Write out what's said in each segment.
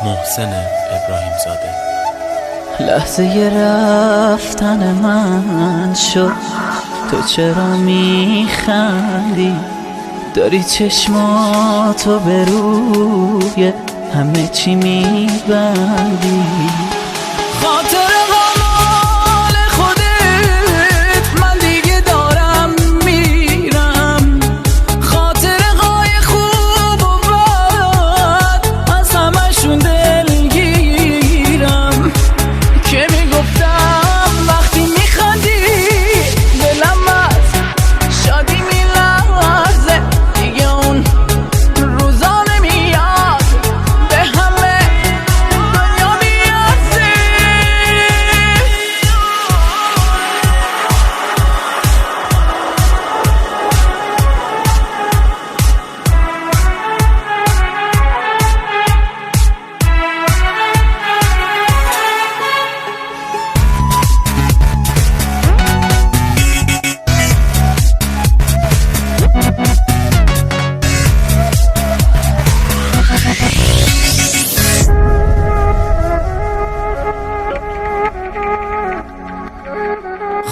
محسن ابراهیم زاده. لحظه رفتن من شد، تو چرا میخندی؟ داری چشماتو به روی همه چی میبندی. خاطر غمال خودت من دیگه دارم میرم، خاطر غای خوب و بد از همشون دلگیرم. که میگفتم وقتی میخندی دلم از شادی میلرزه، دیگه اون روزا نمیاد به همه دنیا میارزه.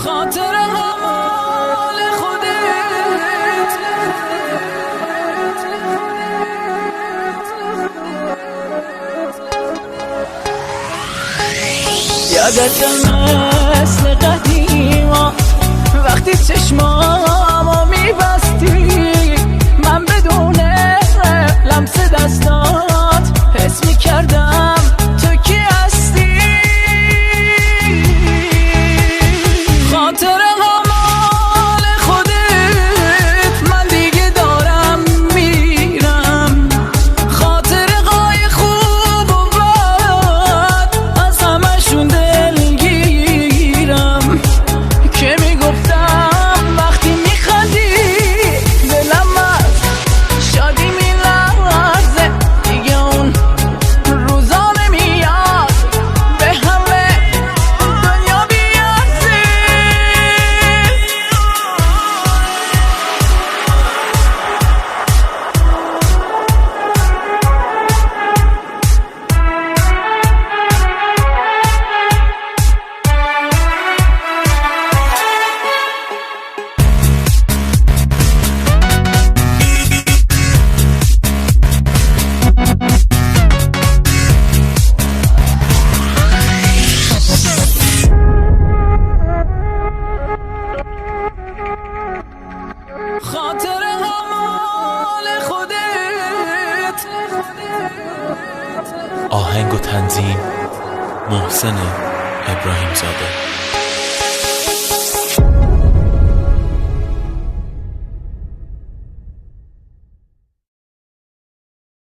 خاطر غمال خودت یادت مثل قدیما وقتی چشمامو میبستی، من بدون لمس دستات حس میکردم تو کی هستی. خاطر غمال خودت من دیگه دارم میرم، خاطر غای خوب و بد از همشون دلگیرم. که میگفتم وقتی میخندی دلم از شادی میلرزه، دیگه اون روزا نمیاد به همه دنیا بیارزه. خاطر غمال خودت. آهنگ و تنظیم محسن ابراهیم زاده.